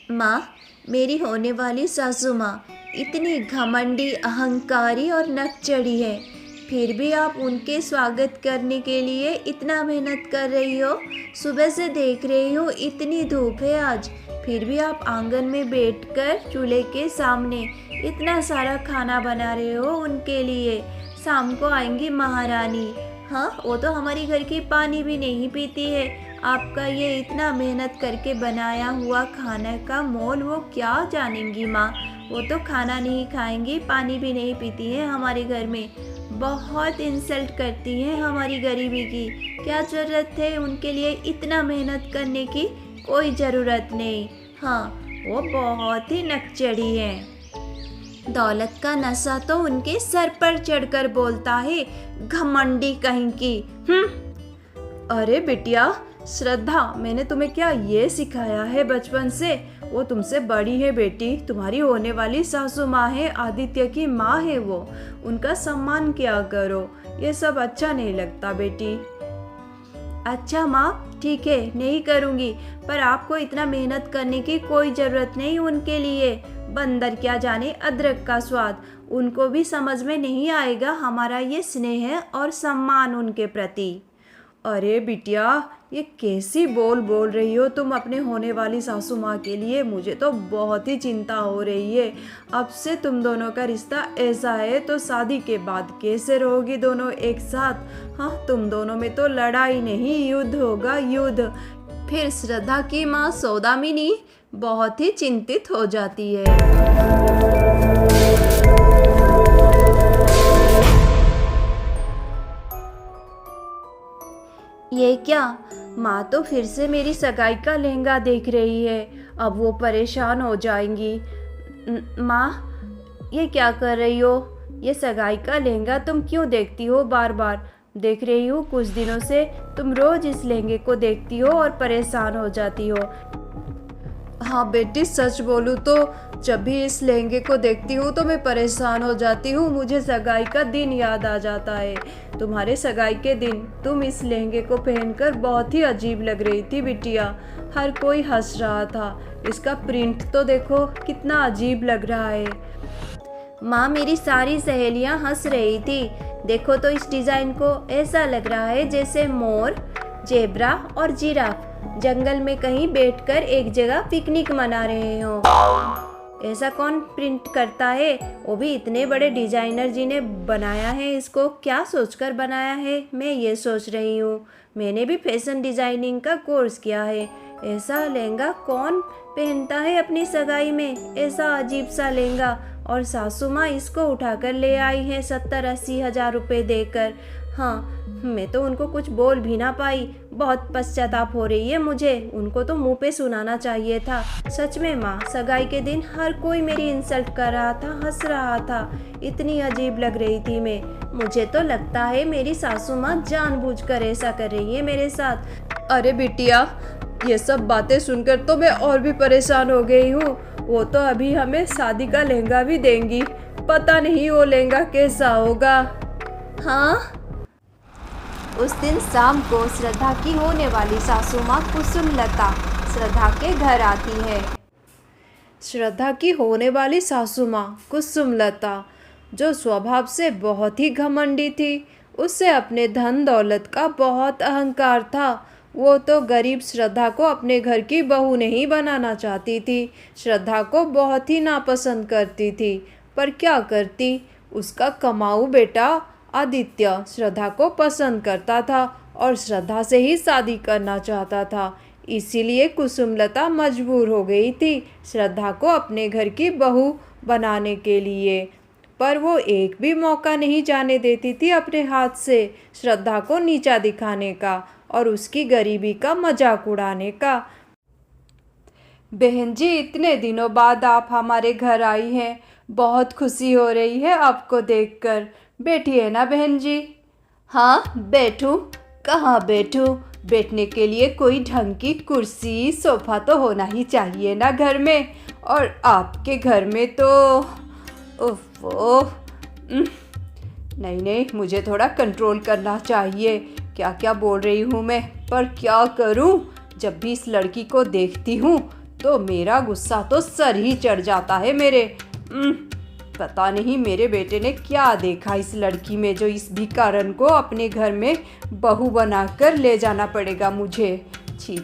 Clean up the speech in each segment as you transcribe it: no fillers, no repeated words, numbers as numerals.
माँ, मेरी होने वाली सासू माँ इतनी घमंडी, अहंकारी और नकचढ़ी है, फिर भी आप उनके स्वागत करने के लिए इतना मेहनत कर रही हो। सुबह से देख रही हूँ इतनी धूप है आज, फिर भी आप आंगन में बैठकर चूल्हे के सामने इतना सारा खाना बना रहे हो उनके लिए। शाम को आएंगी महारानी। हाँ, वो तो हमारी घर की पानी भी नहीं पीती है। आपका ये इतना मेहनत करके बनाया हुआ खाने का मोल वो क्या जानेंगी माँ। वो तो खाना नहीं खाएंगी, पानी भी नहीं पीती है हमारे घर में। बहुत इंसल्ट करती हैं हमारी गरीबी की। क्या ज़रूरत है उनके लिए इतना मेहनत करने की? कोई ज़रूरत नहीं। हाँ, वो बहुत ही नकचढ़ी हैं। दौलत का नशा तो उनके सर पर चढ़कर बोलता है, घमंडी कहीं की। अरे बिटिया श्रद्धा, मैंने तुम्हें क्या ये सिखाया है बचपन से? वो तुमसे बड़ी है बेटी, तुम्हारी होने वाली सासू माँ है, आदित्य की माँ है वो। उनका सम्मान किया करो, ये सब अच्छा नहीं लगता बेटी। अच्छा माँ, ठीक है, नहीं करूँगी, पर आपको इतना मेहनत करने की कोई ज़रूरत नहीं उनके लिए। बंदर क्या जाने अदरक का स्वाद, उनको भी समझ में नहीं आएगा हमारा ये स्नेह और सम्मान उनके प्रति। अरे बिटिया, ये कैसी बोल रही हो तुम अपने होने वाली सासू माँ के लिए? मुझे तो बहुत ही चिंता हो रही है। अब से तुम दोनों का रिश्ता ऐसा है तो शादी के बाद कैसे रहोगी दोनों एक साथ? हाँ, तुम दोनों में तो लड़ाई नहीं, युद्ध होगा, युद्ध। फिर श्रद्धा की माँ सौदामिनी बहुत ही चिंतित हो जाती है। ये क्या, माँ तो फिर से मेरी सगाई का लहंगा देख रही है। अब वो परेशान हो जाएंगी। माँ, ये क्या कर रही हो? ये सगाई का लहंगा तुम क्यों देखती हो बार बार? देख रही हूँ कुछ दिनों से तुम रोज इस लहंगे को देखती हो और परेशान हो जाती हो। हाँ बेटी, सच बोलूँ तो जब भी इस लहंगे को देखती हूँ तो मैं परेशान हो जाती हूँ। मुझे सगाई का दिन याद आ जाता है। तुम्हारे सगाई के दिन तुम इस लहंगे को पहनकर बहुत ही अजीब लग रही थी बिटिया। हर कोई हंस रहा था। इसका प्रिंट तो देखो कितना अजीब लग रहा है। माँ, मेरी सारी सहेलियाँ हंस रही थी। देखो तो इस डिज़ाइन को, ऐसा लग रहा है जैसे मोर, जेब्रा और जिराफ जंगल में कहीं बैठकर एक जगह पिकनिक मना रहे हो। ऐसा कौन प्रिंट करता है? वो भी इतने बड़े डिजाइनर जी ने बनाया है। इसको क्या सोचकर बनाया है, मैं ये सोच रही हूँ। मैंने भी फैशन डिजाइनिंग का कोर्स किया है। ऐसा लहंगा कौन पहनता है अपनी सगाई में? ऐसा अजीब सा लहंगा। और सासू माँ इसको उठाकर ले आई हैं 70-80 हज़ार रुपये देकर। हाँ, मैं तो उनको कुछ बोल भी ना पाई। बहुत पश्चाताप हो रही है मुझे। उनको तो मुंह पे सुनाना चाहिए था। सच में माँ, सगाई के दिन हर कोई मेरी इंसल्ट कर रहा था, हंस रहा था। इतनी अजीब लग रही थी मैं। मुझे तो लगता है मेरी सासू माँ जानबूझकर ऐसा कर रही है मेरे साथ। अरे बिटिया, ये सब बातें सुनकर तो मैं और भी परेशान हो गई हूँ। वो तो अभी हमें शादी का लहंगा भी देंगी। पता नहीं वो लहंगा कैसा होगा। हाँ, उस दिन शाम को श्रद्धा की होने वाली सासू माँ कुसुमलता श्रद्धा के घर आती है। श्रद्धा की होने वाली सासू माँ कुसुमलता, जो स्वभाव से बहुत ही घमंडी थी, उससे अपने धन दौलत का बहुत अहंकार था। वो तो गरीब श्रद्धा को अपने घर की बहू नहीं बनाना चाहती थी। श्रद्धा को बहुत ही नापसंद करती थी, पर क्या करती, उसका कमाऊ बेटा आदित्य श्रद्धा को पसंद करता था और श्रद्धा से ही शादी करना चाहता था। इसीलिए कुसुमलता मजबूर हो गई थी श्रद्धा को अपने घर की बहू बनाने के लिए। पर वो एक भी मौका नहीं जाने देती थी अपने हाथ से श्रद्धा को नीचा दिखाने का और उसकी गरीबी का मजाक उड़ाने का। बहन जी, इतने दिनों बाद आप हमारे घर आई हैं, बहुत खुशी हो रही है आपको देखकर। बैठिए ना बहन जी। हाँ, बैठूं? कहाँ बैठूं? बैठने के लिए कोई ढंग की कुर्सी, सोफा तो होना ही चाहिए ना घर में। और आपके घर में तो ओफो, नहीं नहीं, मुझे थोड़ा कंट्रोल करना चाहिए। क्या क्या बोल रही हूँ मैं, पर क्या करूँ? जब भी इस लड़की को देखती हूँ तो मेरा गुस्सा तो सर ही चढ़ जाता है मेरे। पता नहीं मेरे बेटे ने क्या देखा इस लड़की में, जो इस भिखारन को अपने घर में बहू बनाकर ले जाना पड़ेगा मुझे। छी,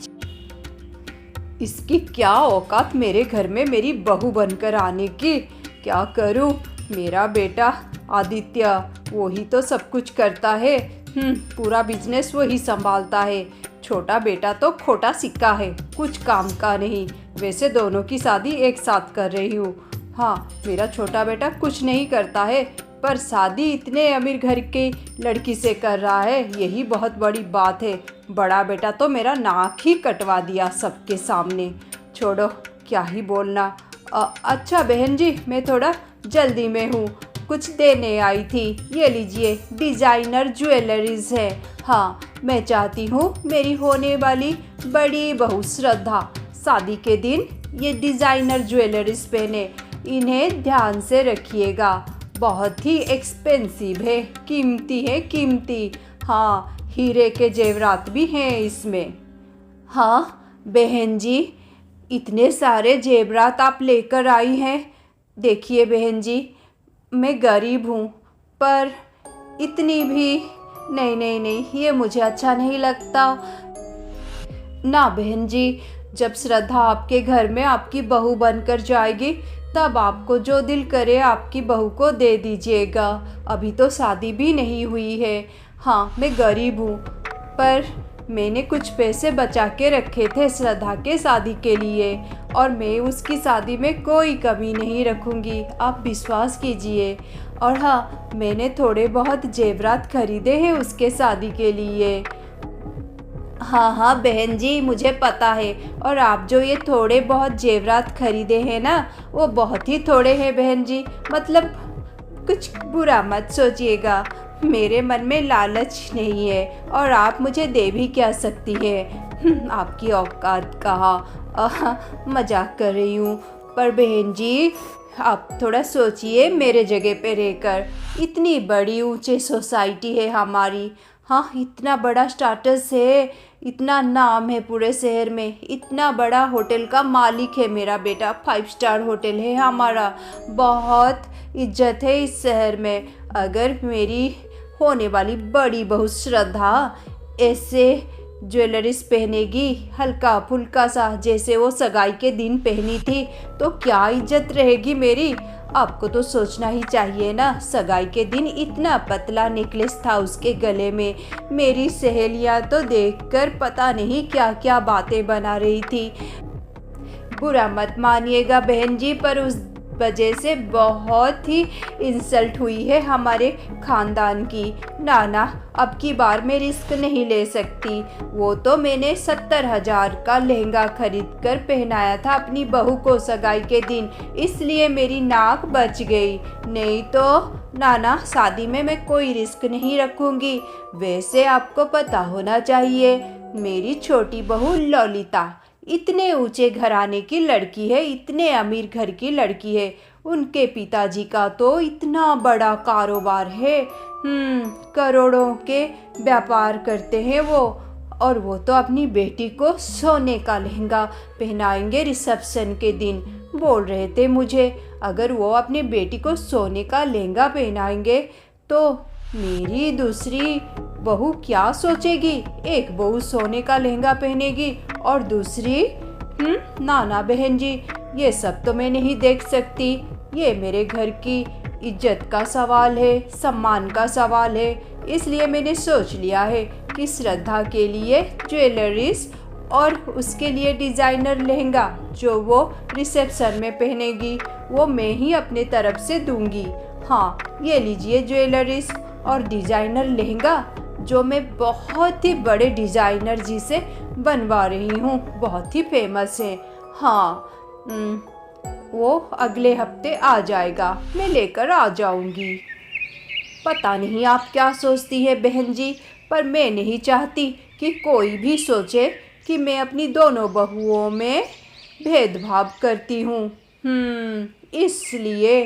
इसकी क्या औकात मेरे घर में मेरी बहू बनकर आने की। क्या करूं? मेरा बेटा आदित्य वही तो सब कुछ करता है। पूरा बिजनेस वही संभालता है। छोटा बेटा तो खोटा सिक्का है, कुछ काम का नहीं। वैसे दोनों की शादी एक साथ कर रही हूँ। हाँ, मेरा छोटा बेटा कुछ नहीं करता है, पर शादी इतने अमीर घर की लड़की से कर रहा है, यही बहुत बड़ी बात है। बड़ा बेटा तो मेरा नाक ही कटवा दिया सबके सामने। छोड़ो, क्या ही बोलना। अच्छा बहन जी, मैं थोड़ा जल्दी में हूँ, कुछ देने आई थी। ये लीजिए, डिज़ाइनर ज्वेलरीज है। हाँ, मैं चाहती हूँ मेरी होने वाली बड़ी बहू श्रद्धा शादी के दिन ये डिज़ाइनर ज्वेलरीज पहने। इन्हें ध्यान से रखिएगा, बहुत ही एक्सपेंसिव है, कीमती है, कीमती। हाँ, हीरे के जेवरात भी हैं इसमें। हाँ बहन जी, इतने सारे जेवरात आप लेकर आई हैं। देखिए बहन जी, मैं गरीब हूँ, पर इतनी भी नहीं नहीं नहीं, ये मुझे अच्छा नहीं लगता। ना बहन जी, जब श्रद्धा आपके घर में आपकी बहू बनकर जाएगी, तब आपको जो दिल करे आपकी बहू को दे दीजिएगा। अभी तो शादी भी नहीं हुई है। हाँ, मैं गरीब हूँ, पर मैंने कुछ पैसे बचा के रखे थे श्रद्धा के शादी के लिए, और मैं उसकी शादी में कोई कमी नहीं रखूँगी, आप विश्वास कीजिए। और हाँ, मैंने थोड़े बहुत जेवरात खरीदे हैं उसके शादी के लिए। हाँ हाँ बहन जी, मुझे पता है। और आप जो ये थोड़े बहुत जेवरात खरीदे हैं ना, वो बहुत ही थोड़े हैं बहन जी। मतलब कुछ बुरा मत सोचिएगा, मेरे मन में लालच नहीं है, और आप मुझे दे भी क्या सकती है। आपकी औकात कहाँ, मजाक कर रही हूँ। पर बहन जी, आप थोड़ा सोचिए मेरे जगह पे रहकर। इतनी बड़ी ऊंचे सोसाइटी है हमारी। हाँ, इतना बड़ा स्टेटस है, इतना नाम है पूरे शहर में, इतना बड़ा होटल का मालिक है मेरा बेटा, 5 स्टार होटल है हमारा, बहुत इज्जत है इस शहर में। अगर मेरी होने वाली बड़ी बहू श्रद्धा ऐसे ज्वेलरीज पहनेगी हल्का फुल्का सा, जैसे वो सगाई के दिन पहनी थी, तो क्या इज्जत रहेगी मेरी। आपको तो सोचना ही चाहिए ना, सगाई के दिन इतना पतला नेकलेस था उसके गले में। मेरी सहेलियां तो देखकर पता नहीं क्या क्या बातें बना रही थी। बुरा मत मानिएगा बहन जी, पर उस वजह से बहुत ही इंसल्ट हुई है हमारे ख़ानदान की। ना, अब की बार मैं रिस्क नहीं ले सकती। वो तो मैंने 70,000 का लहंगा खरीद कर पहनाया था अपनी बहू को सगाई के दिन, इसलिए मेरी नाक बच गई। नहीं तो ना, शादी में मैं कोई रिस्क नहीं रखूँगी। वैसे आपको पता होना चाहिए, मेरी छोटी बहू ललिता इतने ऊंचे घराने की लड़की है, इतने अमीर घर की लड़की है। उनके पिताजी का तो इतना बड़ा कारोबार है, करोड़ों के व्यापार करते हैं वो। और वो तो अपनी बेटी को सोने का लहंगा पहनाएंगे रिसेप्शन के दिन। बोल रहे थे मुझे, अगर वो अपनी बेटी को सोने का लहंगा पहनाएंगे तो मेरी दूसरी बहू क्या सोचेगी। एक बहू सोने का लहंगा पहनेगी और दूसरी ना बहन जी, ये सब तो मैं नहीं देख सकती। ये मेरे घर की इज्जत का सवाल है, सम्मान का सवाल है। इसलिए मैंने सोच लिया है कि श्रद्धा के लिए ज्वेलरीज और उसके लिए डिज़ाइनर लहंगा जो वो रिसेप्शन में पहनेगी, वो मैं ही अपने तरफ से दूंगी। हाँ, ये लीजिए ज्वेलरीज और डिज़ाइनर लहंगा, जो मैं बहुत ही बड़े डिज़ाइनर जी से बनवा रही हूँ, बहुत ही फेमस है। हाँ, वो अगले हफ्ते आ जाएगा, मैं लेकर आ जाऊँगी। पता नहीं आप क्या सोचती है बहन जी, पर मैं नहीं चाहती कि कोई भी सोचे कि मैं अपनी दोनों बहुओं में भेदभाव करती हूँ। इसलिए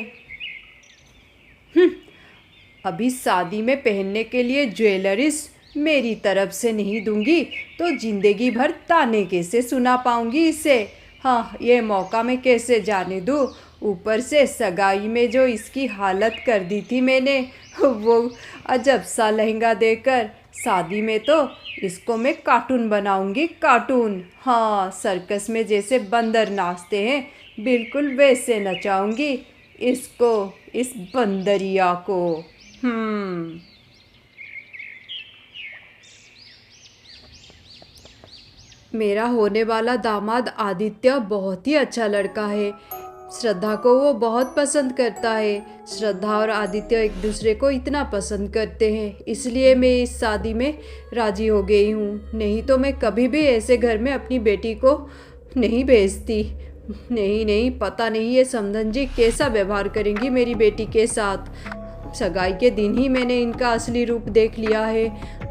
अभी शादी में पहनने के लिए ज्वेलरीज मेरी तरफ से नहीं दूंगी तो जिंदगी भर ताने कैसे सुना पाऊंगी इसे। हाँ, ये मौका मैं कैसे जाने दूँ। ऊपर से सगाई में जो इसकी हालत कर दी थी मैंने, वो अजब सा लहंगा देकर। शादी में तो इसको मैं कार्टून बनाऊंगी, कार्टून। हाँ, सर्कस में जैसे बंदर नाचते हैं बिल्कुल वैसे नचाऊंगी इसको, इस बंदरिया को। मेरा होने वाला दामाद आदित्य बहुत ही अच्छा लड़का है। श्रद्धा को वो बहुत पसंद करता है। श्रद्धा और आदित्य एक दूसरे को इतना पसंद करते हैं, इसलिए मैं इस शादी में राजी हो गई हूँ। नहीं तो मैं कभी भी ऐसे घर में अपनी बेटी को नहीं भेजती। नहीं नहीं, पता नहीं ये समधन जी कैसा व्यवहार करेंगी मेरी बेटी के साथ। सगाई के दिन ही मैंने इनका असली रूप देख लिया है।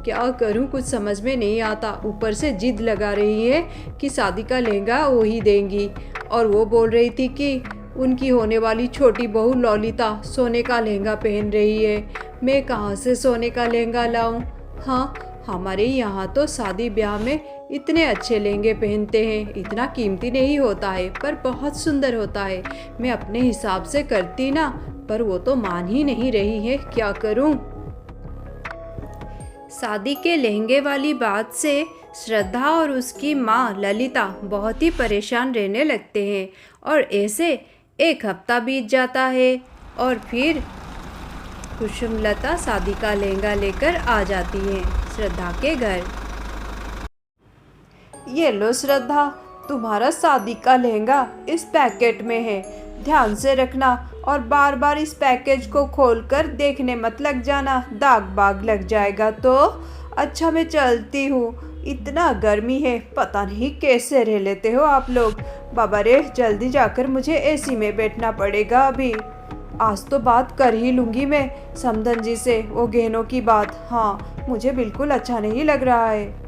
क्या करूं, कुछ समझ में नहीं आता। ऊपर से जिद लगा रही है कि शादी का लहंगा वो ही देंगी, और वो बोल रही थी कि उनकी होने वाली छोटी बहू ललिता सोने का लहंगा पहन रही है। मैं कहाँ से सोने का लहंगा लाऊं? हाँ, हमारे यहाँ तो शादी ब्याह में इतने अच्छे लहंगे पहनते हैं। इतना कीमती नहीं होता है पर बहुत सुंदर होता है। मैं अपने हिसाब से करती ना, पर वो तो मान ही नहीं रही है। क्या करूं? शादी के लहंगे वाली बात से श्रद्धा और उसकी माँ ललिता बहुत ही परेशान रहने लगते हैं, और ऐसे एक हफ्ता बीत जाता है और फिर कुसुमलता शादी का लहंगा लेकर आ जाती है श्रद्धा के घर। ये लो श्रद्धा, तुम्हारा शादी का लहंगा इस पैकेट में है। ध्यान से रखना और बार बार इस पैकेज को खोलकर देखने मत लग जाना, दाग बाग लग जाएगा तो। अच्छा, मैं चलती हूँ। इतना गर्मी है, पता नहीं कैसे रह लेते हो आप लोग। बाबा रे, जल्दी जाकर मुझे एसी में बैठना पड़ेगा अभी। आज तो बात कर ही लूँगी मैं समधन जी से, वो गहनों की बात। हाँ, मुझे बिल्कुल अच्छा नहीं लग रहा है।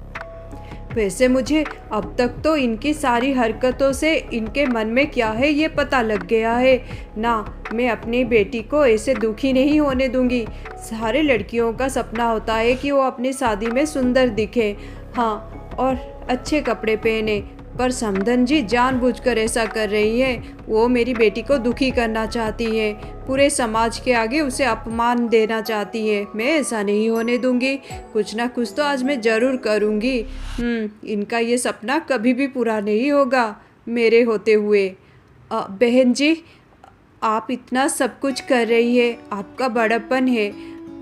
वैसे मुझे अब तक तो इनकी सारी हरकतों से इनके मन में क्या है ये पता लग गया है ना। मैं अपनी बेटी को ऐसे दुखी नहीं होने दूंगी। सारे लड़कियों का सपना होता है कि वो अपनी शादी में सुंदर दिखे, हाँ, और अच्छे कपड़े पहने। पर समधन जी जानबूझकर ऐसा कर रही है। वो मेरी बेटी को दुखी करना चाहती है, पूरे समाज के आगे उसे अपमान देना चाहती है। मैं ऐसा नहीं होने दूंगी। कुछ ना कुछ तो आज मैं ज़रूर करूंगी। इनका ये सपना कभी भी पूरा नहीं होगा मेरे होते हुए। बहन जी, आप इतना सब कुछ कर रही है, आपका बड़प्पन है,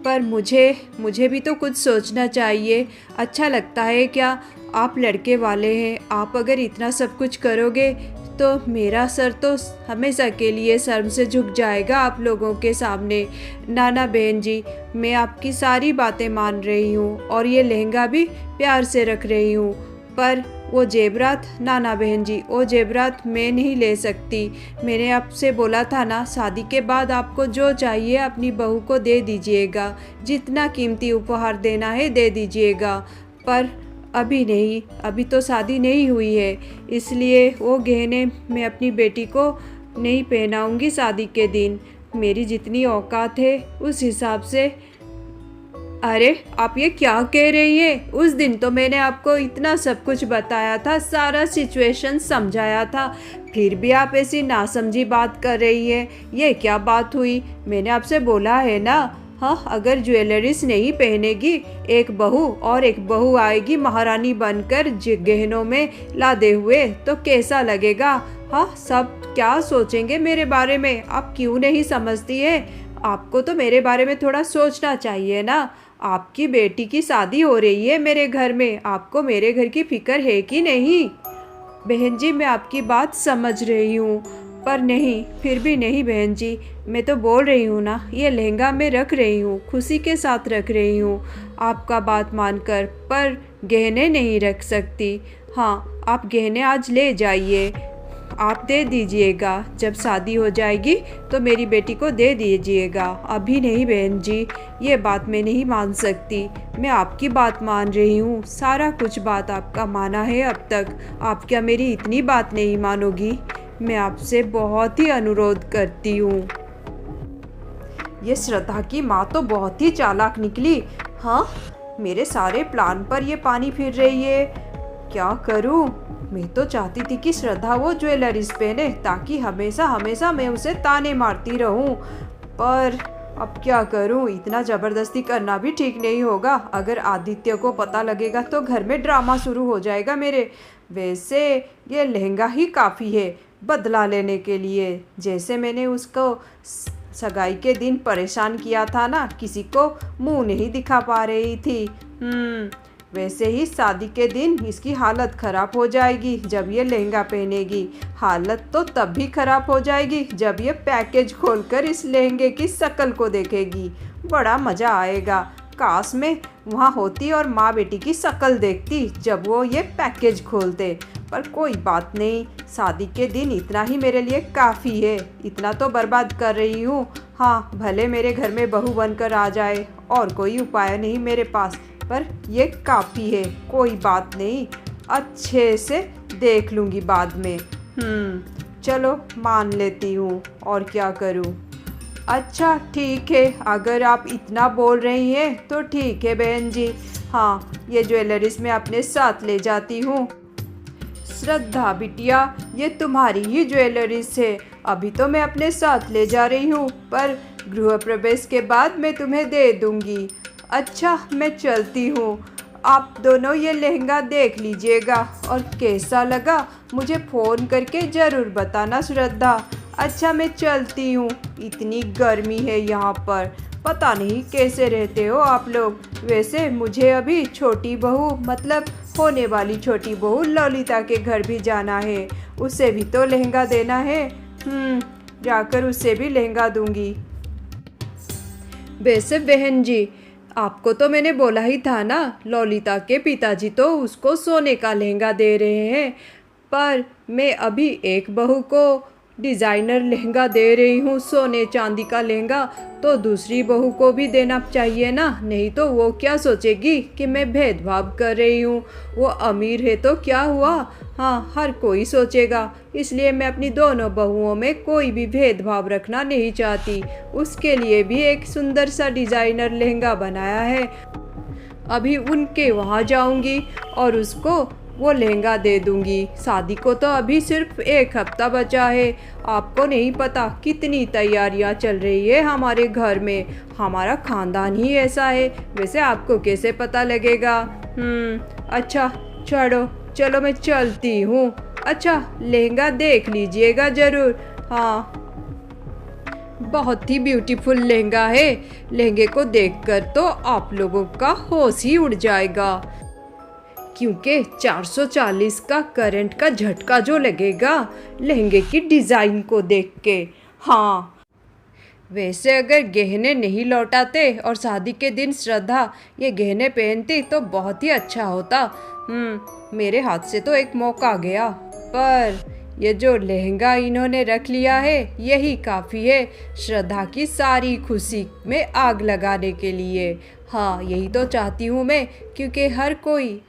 पर मुझे भी तो कुछ सोचना चाहिए। अच्छा लगता है क्या? आप लड़के वाले हैं, आप अगर इतना सब कुछ करोगे तो मेरा सर तो हमेशा के लिए शर्म से झुक जाएगा आप लोगों के सामने। नाना बहन जी, मैं आपकी सारी बातें मान रही हूँ और ये लहंगा भी प्यार से रख रही हूँ, पर वो जेबरात, नाना बहन जी, वो जेबरात मैं नहीं ले सकती। मैंने आपसे बोला था ना, शादी के बाद आपको जो चाहिए अपनी बहू को दे दीजिएगा, जितना कीमती उपहार देना है दे दीजिएगा। पर अभी नहीं, अभी तो शादी नहीं हुई है, इसलिए वो गहने मैं अपनी बेटी को नहीं पहनाऊंगी शादी के दिन। मेरी जितनी औकात है उस हिसाब से। अरे, आप ये क्या कह रही हैं? उस दिन तो मैंने आपको इतना सब कुछ बताया था, सारा सिचुएशन समझाया था, फिर भी आप ऐसी नासमझी बात कर रही है। ये क्या बात हुई? मैंने आपसे बोला है ना, हाँ, अगर ज्वेलरीज नहीं पहनेगी एक बहू और एक बहू आएगी महारानी बनकर गहनों में लादे हुए, तो कैसा लगेगा? हाँ, सब क्या सोचेंगे मेरे बारे में? आप क्यों नहीं समझती है? आपको तो मेरे बारे में थोड़ा सोचना चाहिए ना। आपकी बेटी की शादी हो रही है मेरे घर में, आपको मेरे घर की फिक्र है कि नहीं? बहन जी, मैं आपकी बात समझ रही हूँ, पर नहीं, फिर भी नहीं बहन जी। मैं तो बोल रही हूँ ना, ये लहंगा मैं रख रही हूँ, खुशी के साथ रख रही हूँ आपका बात मानकर, पर गहने नहीं रख सकती। हाँ, आप गहने आज ले जाइए, आप दे दीजिएगा। जब शादी हो जाएगी तो मेरी बेटी को दे दीजिएगा, अभी नहीं बहन जी, ये बात मैं नहीं मान सकती। मैं आपकी बात मान रही हूँ, सारा कुछ बात आपका माना है अब तक, आप क्या मेरी इतनी बात नहीं मानोगी? मैं आपसे बहुत ही अनुरोध करती हूँ। ये श्रद्धा की माँ तो बहुत ही चालाक निकली। हाँ, मेरे सारे प्लान पर ये पानी फिर रही है। क्या करूं? मैं तो चाहती थी कि श्रद्धा वो ज्वेलरीज पहने ताकि हमेशा हमेशा मैं उसे ताने मारती रहूं, पर अब क्या करूं? इतना ज़बरदस्ती करना भी ठीक नहीं होगा। अगर आदित्य को पता लगेगा तो घर में ड्रामा शुरू हो जाएगा मेरे। वैसे ये लहंगा ही काफ़ी है बदला लेने के लिए। जैसे मैंने उसको सगाई के दिन परेशान किया था ना, किसी को मुंह नहीं दिखा पा रही थी। वैसे ही शादी के दिन इसकी हालत ख़राब हो जाएगी जब ये लहंगा पहनेगी। हालत तो तब भी ख़राब हो जाएगी जब ये पैकेज खोलकर इस लहंगे की शक्ल को देखेगी। बड़ा मज़ा आएगा। काश मैं वहाँ होती और माँ बेटी की शक्ल देखती जब वो ये पैकेज खोलते। पर कोई बात नहीं, शादी के दिन इतना ही मेरे लिए काफ़ी है। इतना तो बर्बाद कर रही हूँ। हाँ, भले मेरे घर में बहू बनकर आ जाए, और कोई उपाय नहीं मेरे पास, पर ये काफ़ी है। कोई बात नहीं, अच्छे से देख लूँगी बाद में। चलो मान लेती हूँ, और क्या करूँ। अच्छा ठीक है, अगर आप इतना बोल रही हैं तो ठीक है बहन जी। हाँ, ये ज्वेलरीज मैं अपने साथ ले जाती हूँ। श्रद्धा बिटिया, ये तुम्हारी ही ज्वेलरीज है। अभी तो मैं अपने साथ ले जा रही हूँ, पर गृह प्रवेश के बाद मैं तुम्हें दे दूँगी। अच्छा, मैं चलती हूँ। आप दोनों ये लहंगा देख लीजिएगा, और कैसा लगा मुझे फ़ोन करके ज़रूर बताना श्रद्धा। अच्छा, मैं चलती हूँ। इतनी गर्मी है यहाँ पर, पता नहीं कैसे रहते हो आप लोग। वैसे मुझे अभी छोटी बहू, मतलब होने वाली छोटी बहू ललिता के घर भी जाना है। उसे भी तो लहंगा देना है। जाकर उसे भी लहंगा दूंगी। वैसे बहन जी, आपको तो मैंने बोला ही था ना, ललिता के पिताजी तो उसको सोने का लहंगा दे रहे हैं, पर मैं अभी एक बहू को डिज़ाइनर लहंगा दे रही हूँ, सोने चांदी का लहंगा, तो दूसरी बहू को भी देना चाहिए ना। नहीं तो वो क्या सोचेगी कि मैं भेदभाव कर रही हूँ। वो अमीर है तो क्या हुआ, हाँ, हर कोई सोचेगा। इसलिए मैं अपनी दोनों बहुओं में कोई भी भेदभाव रखना नहीं चाहती। उसके लिए भी एक सुंदर सा डिज़ाइनर लहंगा बनाया है। अभी उनके वहाँ जाऊँगी और उसको वो लहंगा दे दूंगी। शादी को तो अभी सिर्फ 1 हफ्ता बचा है। आपको नहीं पता कितनी तैयारियां चल रही है हमारे घर में। हमारा खानदान ही ऐसा है। वैसे आपको कैसे पता लगेगा। अच्छा चलो मैं चलती हूँ। अच्छा, लहंगा देख लीजिएगा ज़रूर। हाँ, बहुत ही ब्यूटीफुल लहंगा है। लहंगे को देखकर तो आप लोगों का होश ही उड़ जाएगा, क्योंकि 440 का करंट का झटका जो लगेगा लहंगे की डिज़ाइन को देख के। हाँ, वैसे अगर गहने नहीं लौटाते और शादी के दिन श्रद्धा ये गहने पहनती तो बहुत ही अच्छा होता। मेरे हाथ से तो एक मौका गया, पर ये जो लहंगा इन्होंने रख लिया है यही काफ़ी है श्रद्धा की सारी खुशी में आग लगाने के लिए। हाँ, यही तो चाहती हूँ मैं, क्योंकि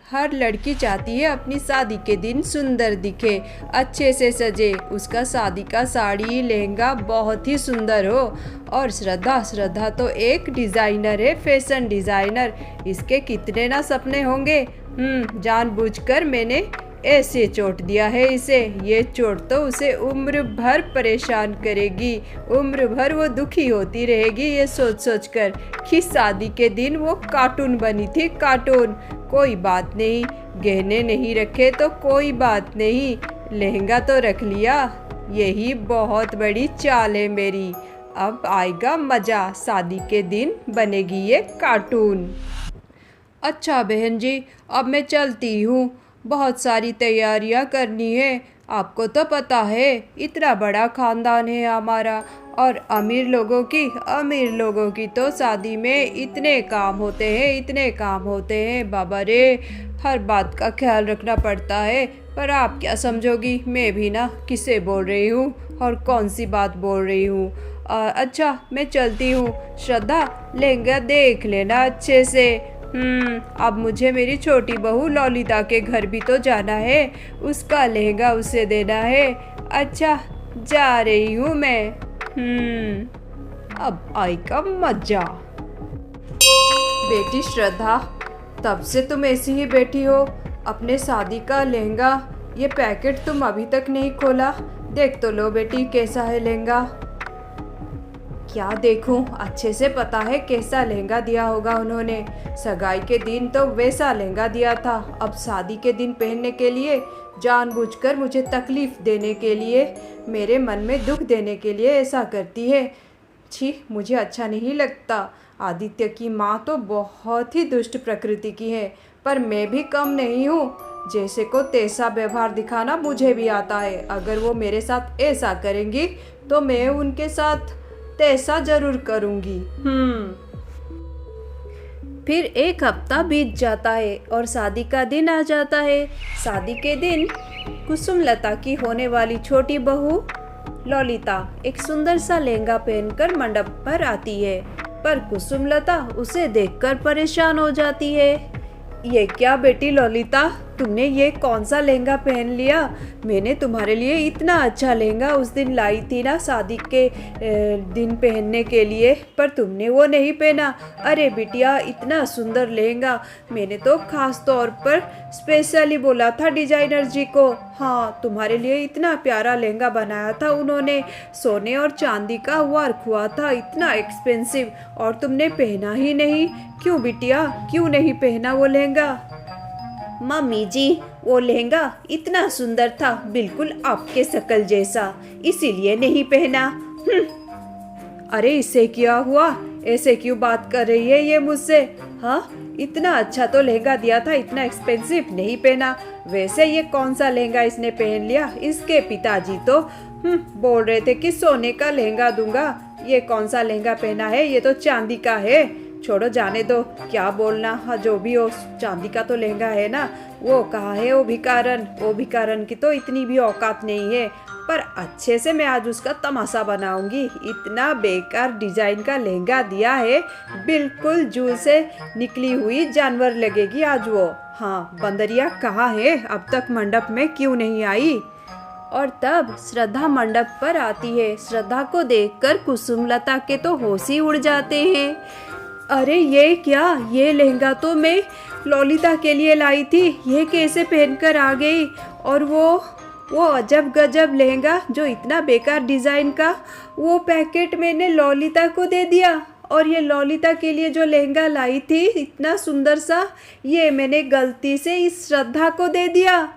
हर लड़की चाहती है अपनी शादी के दिन सुंदर दिखे, अच्छे से सजे, उसका शादी का साड़ी लहंगा बहुत ही सुंदर हो। और श्रद्धा तो एक डिज़ाइनर है, फैशन डिज़ाइनर। इसके कितने ना सपने होंगे। जानबूझकर मैंने ऐसे चोट दिया है इसे। ये चोट तो उसे उम्र भर परेशान करेगी। उम्र भर वो दुखी होती रहेगी ये सोच कर कि शादी के दिन वो कार्टून बनी थी, कार्टून। कोई बात नहीं, गहने नहीं रखे तो कोई बात नहीं, लहंगा तो रख लिया। यही बहुत बड़ी चाल है मेरी। अब आएगा मज़ा, शादी के दिन बनेगी ये कार्टून। अच्छा बहन जी, अब मैं चलती हूँ। बहुत सारी तैयारियां करनी है। आपको तो पता है इतना बड़ा खानदान है हमारा, और अमीर लोगों की तो शादी में इतने काम होते हैं बाबा रे। हर बात का ख्याल रखना पड़ता है। पर आप क्या समझोगी, मैं भी ना किसे बोल रही हूँ और कौन सी बात बोल रही हूँ। अच्छा, मैं चलती हूँ। श्रद्धा, लहंगा देख लेना अच्छे से। अब मुझे मेरी छोटी बहू ललिता के घर भी तो जाना है, उसका लहंगा उसे देना है। अच्छा, जा रही हूँ मैं। अब आएगा मजा। बेटी श्रद्धा, तब से तुम ऐसी ही बैठी हो, अपने शादी का लहंगा, ये पैकेट तुम अभी तक नहीं खोला। देख तो लो बेटी कैसा है लहंगा। क्या देखूं, अच्छे से पता है कैसा लहंगा दिया होगा उन्होंने। सगाई के दिन तो वैसा लहंगा दिया था, अब शादी के दिन पहनने के लिए जानबूझकर मुझे तकलीफ देने के लिए, मेरे मन में दुख देने के लिए ऐसा करती है। छी, मुझे अच्छा नहीं लगता। आदित्य की माँ तो बहुत ही दुष्ट प्रकृति की है, पर मैं भी कम नहीं हूँ। जैसे को तैसा व्यवहार दिखाना मुझे भी आता है। अगर वो मेरे साथ ऐसा करेंगी तो मैं उनके साथ तैसा जरूर करूँगी। फिर एक हफ्ता बीत जाता है और शादी का दिन आ जाता है। शादी के दिन कुसुमलता की होने वाली छोटी बहू ललिता एक सुंदर सा लहंगा पहनकर मंडप पर आती है, पर कुसुमलता उसे देखकर परेशान हो जाती है। ये क्या बेटी ललिता, तुमने ये कौन सा लहंगा पहन लिया? मैंने तुम्हारे लिए इतना अच्छा लहंगा उस दिन लाई थी ना शादी के दिन पहनने के लिए, पर तुमने वो नहीं पहना। अरे बिटिया, इतना सुंदर लहंगा मैंने तो खास तौर पर स्पेशली बोला था डिजाइनर जी को। हाँ, तुम्हारे लिए इतना प्यारा लहंगा बनाया था उन्होंने, सोने और चांदी का वर्क हुआ था, इतना एक्सपेंसिव, और तुमने पहना ही नहीं। क्यों बिटिया, क्यों नहीं पहना वो लहंगा? मम्मी जी, वो लहंगा इतना सुंदर था, बिल्कुल आपके शकल जैसा, इसीलिए नहीं पहना। अरे इससे क्या हुआ? ऐसे क्यों बात कर रही है ये मुझसे? हाँ, इतना अच्छा तो लहंगा दिया था, इतना एक्सपेंसिव नहीं पहना। वैसे ये कौन सा लहंगा इसने पहन लिया? इसके पिताजी तो बोल रहे थे कि सोने का लहंगा दूंगा। ये कौन सा लहंगा पहना है? ये तो चांदी का है। छोड़ो, जाने दो, क्या बोलना। हाँ, जो भी हो, चांदी का तो लहंगा है ना। वो कहाँ है वो भिकारन की तो इतनी भी औकात नहीं है, पर अच्छे से मैं आज उसका तमाशा बनाऊंगी। इतना बेकार डिजाइन का लहंगा दिया है, बिल्कुल जू से निकली हुई जानवर लगेगी आज वो। हाँ, बंदरिया कहाँ है? अब तक मंडप में क्यों नहीं आई? और तब श्रद्धा मंडप पर आती है। श्रद्धा को देखकर कुसुमलता के तो होश ही उड़ जाते हैं। अरे ये क्या? ये लहंगा तो मैं ललिता के लिए लाई थी, ये कैसे पहनकर आ गई? और वो अजब गजब लहंगा जो इतना बेकार डिज़ाइन का, वो पैकेट मैंने ललिता को दे दिया। और ये ललिता के लिए जो लहंगा लाई थी इतना सुंदर सा, ये मैंने गलती से इस श्रद्धा को दे दिया।